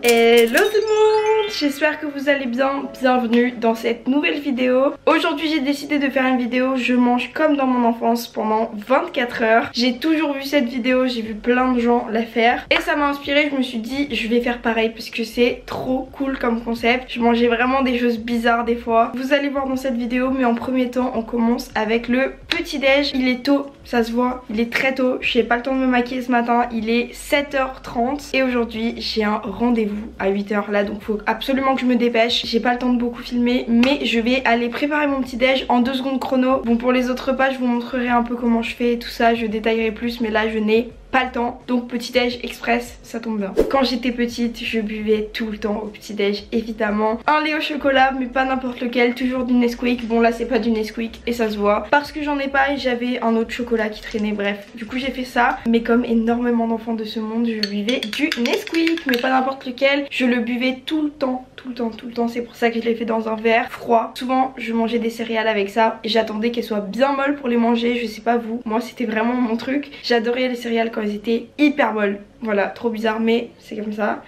Hello tout le monde, j'espère que vous allez bien, bienvenue dans cette nouvelle vidéo. Aujourd'hui j'ai décidé de faire une vidéo je mange comme dans mon enfance pendant 24 heures. J'ai toujours vu cette vidéo, j'ai vu plein de gens la faire et ça m'a inspiré, je me suis dit je vais faire pareil parce que c'est trop cool comme concept. Je mangeais vraiment des choses bizarres des fois. Vous allez voir dans cette vidéo, mais en premier temps on commence avec le petit déj. Il est tôt, ça se voit, il est très tôt, j'ai pas le temps de me maquiller ce matin, il est 7h30 et aujourd'hui j'ai un rendez-vous à 8h là, donc faut absolument que je me dépêche. J'ai pas le temps de beaucoup filmer, mais je vais aller préparer mon petit déj en 2 secondes chrono. Bon, pour les autres repas je vous montrerai un peu comment je fais tout ça, je détaillerai plus, mais là je n'ai pas le temps, donc petit déj express, ça tombe bien. Quand j'étais petite, je buvais tout le temps au petit déj, évidemment un lait au chocolat, mais pas n'importe lequel, toujours du Nesquik. Bon là c'est pas du Nesquik et ça se voit parce que j'en ai pas et j'avais un autre chocolat qui traînait, bref. Du coup j'ai fait ça, mais comme énormément d'enfants de ce monde, je buvais du Nesquik, mais pas n'importe lequel. Je le buvais tout le temps, c'est pour ça que je l'ai fait dans un verre froid. Souvent je mangeais des céréales avec ça et j'attendais qu'elles soient bien molles pour les manger, je sais pas vous, moi c'était vraiment mon truc. J'adorais les céréales quand elles étaient hyper molles. Voilà, trop bizarre mais c'est comme ça.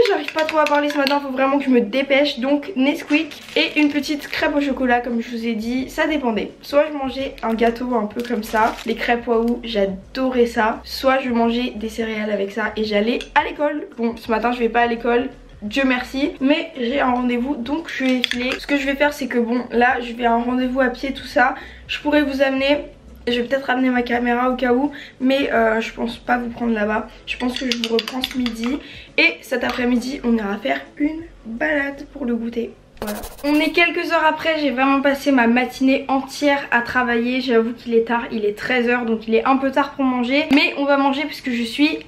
J'arrive pas trop à parler ce matin, faut vraiment que je me dépêche. Donc Nesquik et une petite crêpe au chocolat comme je vous ai dit, ça dépendait. Soit je mangeais un gâteau un peu comme ça, les crêpes waouh, j'adorais ça. Soit je mangeais des céréales avec ça et j'allais à l'école. Bon, ce matin je vais pas à l'école, Dieu merci, mais j'ai un rendez-vous donc je vais filer. Ce que je vais faire c'est que bon là je vais à un rendez-vous à pied, tout ça. Je pourrais vous amener, je vais peut-être ramener ma caméra au cas où, mais je pense pas vous prendre là-bas. Je pense que je vous reprends ce midi et cet après-midi on ira faire une balade pour le goûter. Voilà. On est quelques heures après, j'ai vraiment passé ma matinée entière à travailler. J'avoue qu'il est tard, il est 13h donc il est un peu tard pour manger, mais on va manger puisque je suis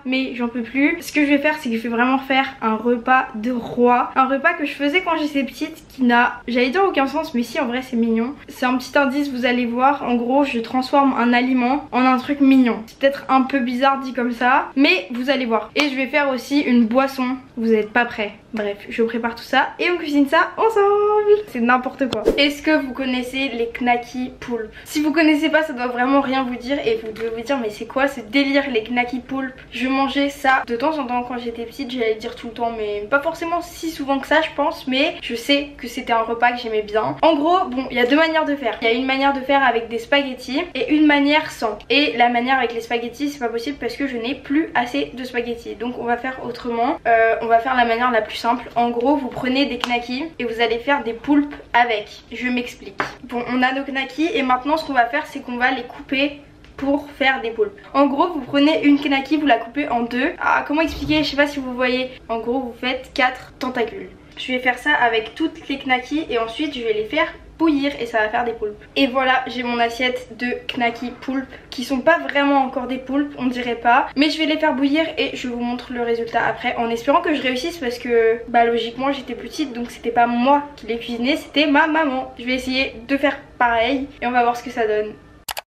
mais j'en peux plus. Ce que je vais faire c'est que je vais vraiment faire un repas de roi, un repas que je faisais quand j'étais petite qui n'a, j'allais dire aucun sens, mais si en vrai c'est mignon. C'est un petit indice, vous allez voir. En gros je transforme un aliment en un truc mignon. C'est peut-être un peu bizarre dit comme ça, mais vous allez voir. Et je vais faire aussi une boisson, vous n'êtes pas prêts. Bref, je prépare tout ça et on cuisine ça ensemble. C'est n'importe quoi. Est-ce que vous connaissez les knacky poulpes? Si vous connaissez pas, ça doit vraiment rien vous dire et vous devez vous dire mais c'est quoi ce délire les knacky poulpes? Je mangeais ça de temps en temps quand j'étais petite, j'allais dire tout le temps mais pas forcément si souvent que ça je pense, mais je sais que c'était un repas que j'aimais bien. En gros, bon, il y a 2 manières de faire. Il y a une manière de faire avec des spaghettis et une manière sans. Et la manière avec les spaghettis c'est pas possible parce que je n'ai plus assez de spaghettis. Donc on va faire autrement. On va faire la manière la plus simple. En gros vous prenez des knackis et vous allez faire des poulpes avec. Je m'explique. Bon, on a nos knackis et maintenant ce qu'on va faire c'est qu'on va les couper pour faire des poulpes. En gros vous prenez une knacki, vous la coupez en 2. Ah, comment expliquer, je sais pas si vous voyez. En gros vous faites 4 tentacules. Je vais faire ça avec toutes les knackis et ensuite je vais les faire bouillir et ça va faire des poulpes. Et voilà, j'ai mon assiette de knacky poulpes qui sont pas vraiment encore des poulpes, on dirait pas, mais je vais les faire bouillir et je vous montre le résultat après en espérant que je réussisse parce que bah logiquement j'étais petite donc c'était pas moi qui les cuisinais, c'était ma maman. Je vais essayer de faire pareil et on va voir ce que ça donne.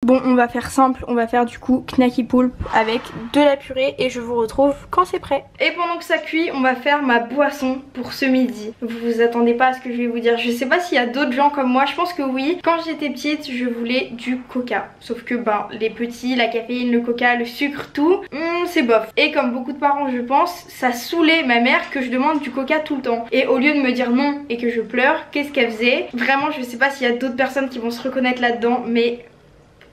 Bon, on va faire simple, on va faire du coup knacky poulpe avec de la purée et je vous retrouve quand c'est prêt. Et pendant que ça cuit, on va faire ma boisson pour ce midi. Vous vous attendez pas à ce que je vais vous dire, je sais pas s'il y a d'autres gens comme moi, je pense que oui. Quand j'étais petite, je voulais du coca. Sauf que ben, les petits, la caféine, le coca, le sucre, tout, c'est bof. Et comme beaucoup de parents je pense, ça saoulait ma mère que je demande du coca tout le temps. Et au lieu de me dire non et que je pleure, qu'est-ce qu'elle faisait? Vraiment, je sais pas s'il y a d'autres personnes qui vont se reconnaître là-dedans, mais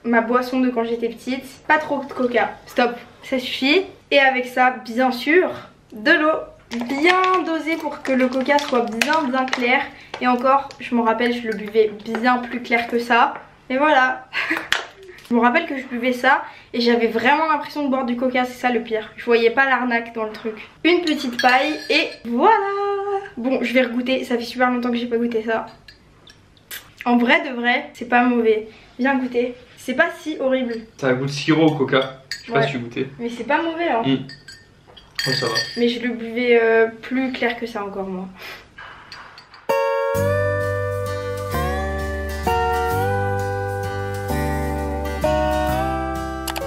ma boisson de quand j'étais petite, pas trop de coca, stop, ça suffit. Et avec ça bien sûr de l'eau bien dosée pour que le coca soit bien clair. Et encore je me rappelle je le buvais bien plus clair que ça. Et voilà. Je me rappelle que je buvais ça et j'avais vraiment l'impression de boire du coca, c'est ça le pire. Je voyais pas l'arnaque dans le truc. Une petite paille et voilà. Bon, je vais regoûter, ça fait super longtemps que j'ai pas goûté ça. En vrai de vrai, c'est pas mauvais. Viens goûter. C'est pas si horrible. Ça a goût de sirop au coca. Je sais pas si tu goûtais. Mais c'est pas mauvais hein. Oh, ça va. Mais je le buvais plus clair que ça encore moi.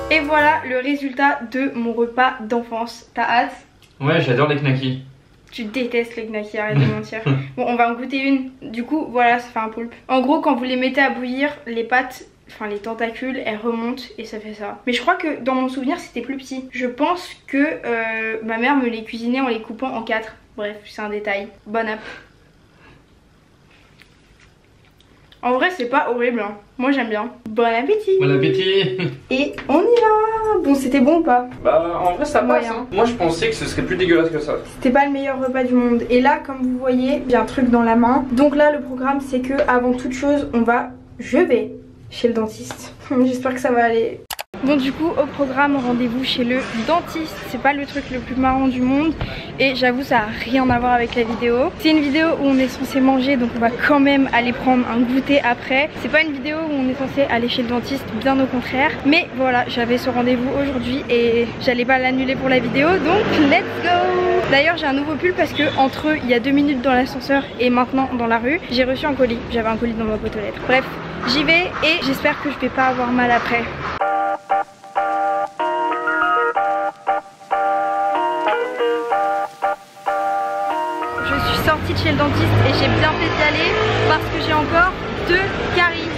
Et voilà le résultat de mon repas d'enfance. T'as hâte? Ouais, j'adore les knackis. Tu détestes les knackis, arrête de mentir. Bon, on va en goûter une. Du coup, voilà, ça fait un poulpe. En gros, quand vous les mettez à bouillir, les pâtes enfin les tentacules, elles remontent et ça fait ça. Mais je crois que dans mon souvenir c'était plus petit. Je pense que ma mère me les cuisinait en les coupant en 4. Bref, c'est un détail. Bon app. En vrai c'est pas horrible hein. Moi j'aime bien. Bon appétit. Bon appétit. Et on y va. Bon c'était bon ou pas? Bah en vrai ça passe hein. Moi je pensais que ce serait plus dégueulasse que ça. C'était pas le meilleur repas du monde. Et là comme vous voyez j'ai un truc dans la main. Donc là le programme c'est que avant toute chose je vais chez le dentiste. J'espère que ça va aller. Bon du coup au programme rendez-vous chez le dentiste. C'est pas le truc le plus marrant du monde. Et j'avoue ça a rien à voir avec la vidéo. C'est une vidéo où on est censé manger, donc on va quand même aller prendre un goûter après. C'est pas une vidéo où on est censé aller chez le dentiste, bien au contraire. Mais voilà, j'avais ce rendez-vous aujourd'hui et j'allais pas l'annuler pour la vidéo, donc let's go. D'ailleurs j'ai un nouveau pull parce que entre il y a 2 minutes dans l'ascenseur et maintenant dans la rue, j'ai reçu un colis. J'avais un colis dans ma boîte aux lettres. Bref, j'y vais et j'espère que je vais pas avoir mal après. Sortie de chez le dentiste et j'ai bien fait d'y aller parce que j'ai encore 2 caries.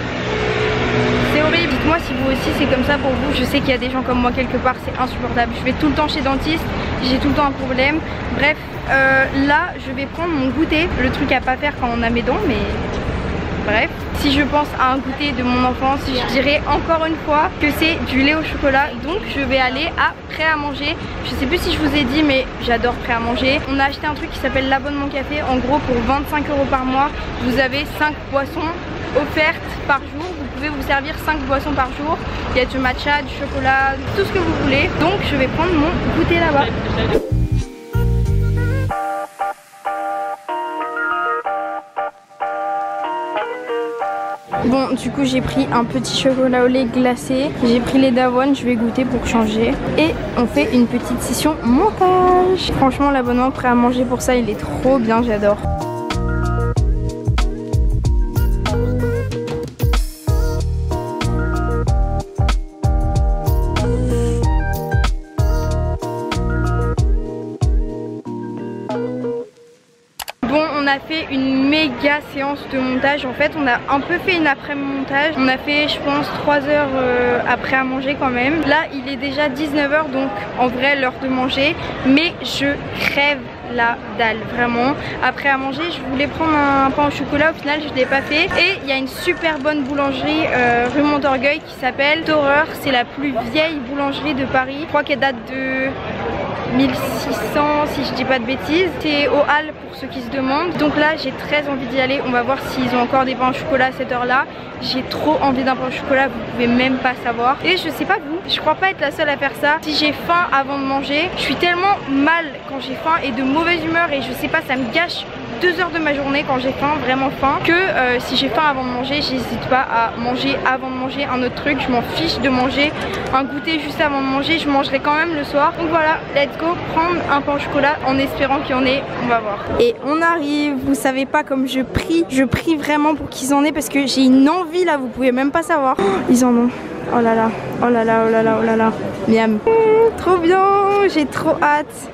C'est horrible. Dites-moi si vous aussi c'est comme ça pour vous. Je sais qu'il y a des gens comme moi quelque part, c'est insupportable. Je vais tout le temps chez le dentiste, j'ai tout le temps un problème. Bref, là je vais prendre mon goûter. Le truc à pas faire quand on a mes dents, mais bref. Si je pense à un goûter de mon enfance, je dirais encore une fois que c'est du lait au chocolat. Donc je vais aller à prêt à manger. Je sais plus si je vous ai dit mais j'adore prêt à manger. On a acheté un truc qui s'appelle l'abonnement café. En gros pour 25 € par mois, vous avez 5 boissons offertes par jour. Vous pouvez vous servir 5 boissons par jour. Il y a du matcha, du chocolat, tout ce que vous voulez. Donc je vais prendre mon goûter là-bas. Bon du coup j'ai pris un petit chocolat au lait glacé, j'ai pris les d'avoine, je vais goûter pour changer. Et on fait une petite session montage. Franchement l'abonnement prêt à manger pour ça il est trop bien, j'adore. On a fait une méga séance de montage. En fait on a un peu fait une après-midi montage. On a fait je pense 3 heures après à manger quand même. Là il est déjà 19 h donc en vrai l'heure de manger. Mais je crève la dalle vraiment. Après à manger je voulais prendre un pain au chocolat, au final je ne l'ai pas fait. Et il y a une super bonne boulangerie rue Montorgueil qui s'appelle Thoreur. C'est la plus vieille boulangerie de Paris. Je crois qu'elle date de 1600 si je dis pas de bêtises. C'est au Halles pour ceux qui se demandent. Donc là j'ai très envie d'y aller. On va voir s'ils ont encore des pains au chocolat à cette heure là. J'ai trop envie d'un pain au chocolat, vous pouvez même pas savoir. Et je sais pas vous, je crois pas être la seule à faire ça. Si j'ai faim avant de manger, je suis tellement mal quand j'ai faim et de mauvaise humeur. Et je sais pas, ça me gâche 2 heures de ma journée quand j'ai faim, vraiment faim, que si j'ai faim avant de manger, j'hésite pas à manger avant de manger un autre truc. Je m'en fiche de manger un goûter juste avant de manger, je mangerai quand même le soir. Donc voilà, let's go prendre un pain au chocolat en espérant qu'il y en ait, on va voir. Et on arrive, vous savez pas comme je prie vraiment pour qu'ils en aient parce que j'ai une envie là, vous pouvez même pas savoir. Oh, ils en ont, oh là là, oh là là, oh là là, oh là là, miam. Trop bien, j'ai trop hâte.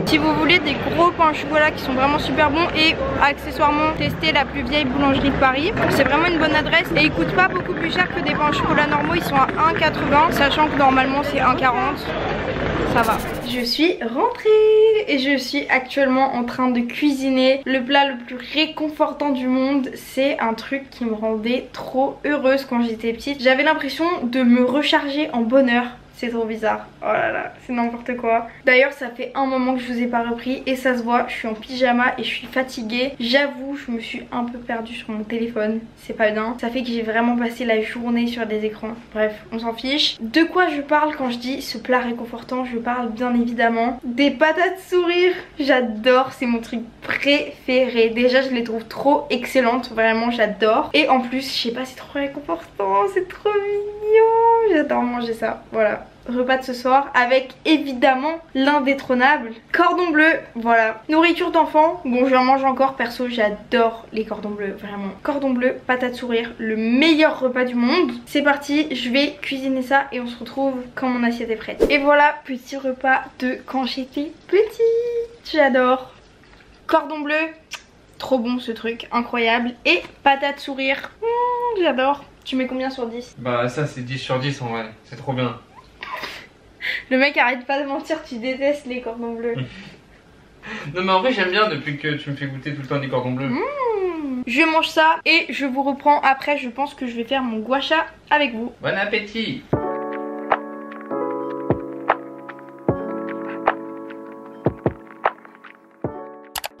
Si vous voulez des gros pains au chocolat qui sont vraiment super bons et accessoirement tester la plus vieille boulangerie de Paris, c'est vraiment une bonne adresse et ils coûtent pas beaucoup plus cher que des pains au chocolat normaux, ils sont à 1,80 sachant que normalement c'est 1,40. Ça va. Je suis rentrée et je suis actuellement en train de cuisiner le plat le plus réconfortant du monde. C'est un truc qui me rendait trop heureuse quand j'étais petite. J'avais l'impression de me recharger en bonheur. C'est trop bizarre, oh là là, c'est n'importe quoi. D'ailleurs ça fait un moment que je vous ai pas repris et ça se voit, je suis en pyjama et je suis fatiguée. J'avoue, je me suis un peu perdue sur mon téléphone, c'est pas bien. Ça fait que j'ai vraiment passé la journée sur des écrans. Bref, on s'en fiche. De quoi je parle quand je dis ce plat réconfortant? Je parle bien évidemment des patates sourires. J'adore, c'est mon truc préféré. Déjà je les trouve trop excellentes, vraiment j'adore. Et en plus, je sais pas, c'est trop réconfortant, c'est trop mignon. J'adore manger ça, voilà. repas de ce soir avec évidemment l'indétrônable cordon bleu. Voilà, nourriture d'enfant. Bon, je vais en manger encore, perso j'adore les cordons bleus, vraiment. Cordon bleu, patate sourire, le meilleur repas du monde. C'est parti, je vais cuisiner ça et on se retrouve quand mon assiette est prête. Et voilà, petit repas de quand j'étais petite. J'adore. Cordon bleu, trop bon ce truc, incroyable. Et patate sourire, j'adore. Tu mets combien sur 10? Bah ça c'est 10 sur 10 en vrai, c'est trop bien. Le mec arrête pas de mentir, tu détestes les cordons bleus. Non mais en vrai j'aime bien depuis que tu me fais goûter tout le temps des cordons bleus. Je mange ça et je vous reprends après. Je pense que je vais faire mon gua sha avec vous. Bon appétit.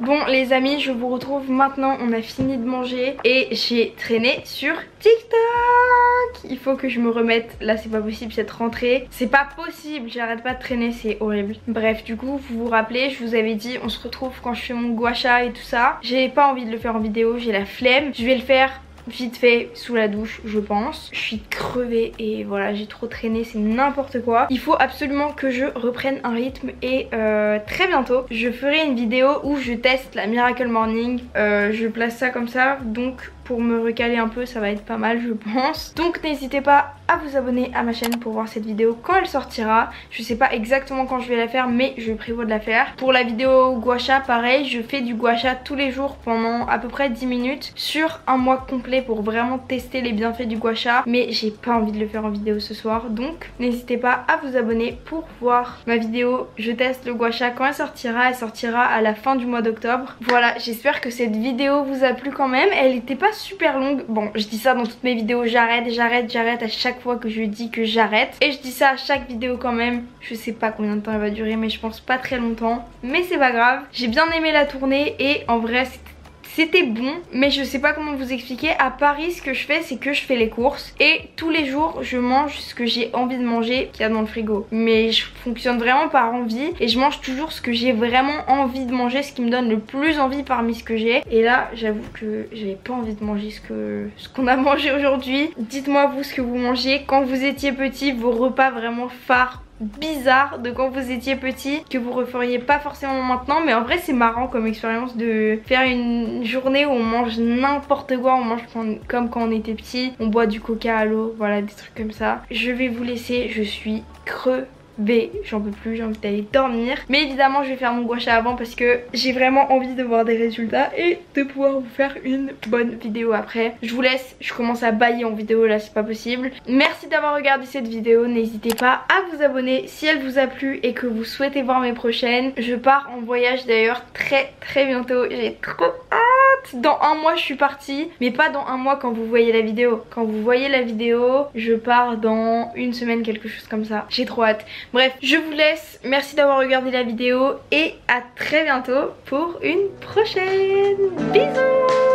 Bon les amis, je vous retrouve maintenant, on a fini de manger et j'ai traîné sur TikTok. Il faut que je me remette, là c'est pas possible cette rentrée, c'est pas possible, j'arrête pas de traîner, c'est horrible. Bref, du coup vous vous rappelez, je vous avais dit on se retrouve quand je fais mon gua sha et tout ça. J'ai pas envie de le faire en vidéo, j'ai la flemme, je vais le faire vite fait sous la douche je pense. Je suis crevée et voilà, j'ai trop traîné, c'est n'importe quoi. Il faut absolument que je reprenne un rythme et très bientôt je ferai une vidéo où je teste la Miracle Morning. Je place ça comme ça, donc pour me recaler un peu ça va être pas mal je pense. Donc n'hésitez pas à vous abonner à ma chaîne pour voir cette vidéo quand elle sortira. Je sais pas exactement quand je vais la faire mais je prévois de la faire. Pour la vidéo gua sha pareil, je fais du gua sha tous les jours pendant à peu près 10 minutes sur un mois complet pour vraiment tester les bienfaits du gua sha. Mais j'ai pas envie de le faire en vidéo ce soir, donc n'hésitez pas à vous abonner pour voir ma vidéo je teste le gua sha quand elle sortira à la fin du mois d'octobre. Voilà, j'espère que cette vidéo vous a plu quand même. Elle était pas super longue, bon je dis ça dans toutes mes vidéos, j'arrête à chaque fois que je dis que j'arrête et je dis ça à chaque vidéo quand même. Je sais pas combien de temps elle va durer mais je pense pas très longtemps, mais c'est pas grave. J'ai bien aimé la tournée et en vrai c'était bon, mais je sais pas comment vous expliquer. À Paris ce que je fais c'est que je fais les courses et tous les jours je mange ce que j'ai envie de manger qu'il y a dans le frigo. Mais je fonctionne vraiment par envie et je mange toujours ce que j'ai vraiment envie de manger, ce qui me donne le plus envie parmi ce que j'ai. Et là j'avoue que j'avais pas envie de manger ce qu'on a mangé aujourd'hui. Dites-moi vous ce que vous mangez quand vous étiez petit, vos repas vraiment phares bizarre de quand vous étiez petit que vous referiez pas forcément maintenant, mais en vrai c'est marrant comme expérience de faire une journée où on mange n'importe quoi, on mange comme quand on était petit, on boit du coca à l'eau, voilà des trucs comme ça. Je vais vous laisser, je suis crevée, j'en peux plus, j'ai envie d'aller dormir, mais évidemment je vais faire mon gua sha avant parce que j'ai vraiment envie de voir des résultats et de pouvoir vous faire une bonne vidéo après. Je vous laisse, je commence à bâiller en vidéo là, c'est pas possible. Merci d'avoir regardé cette vidéo, n'hésitez pas à vous abonner si elle vous a plu et que vous souhaitez voir mes prochaines. Je pars en voyage d'ailleurs très bientôt, j'ai trop hâte. Dans un mois je suis partie, mais pas dans un mois quand vous voyez la vidéo. Quand vous voyez la vidéo, je pars dans une semaine, quelque chose comme ça. J'ai trop hâte. Bref, je vous laisse. Merci d'avoir regardé la vidéo et à très bientôt pour une prochaine. Bisous.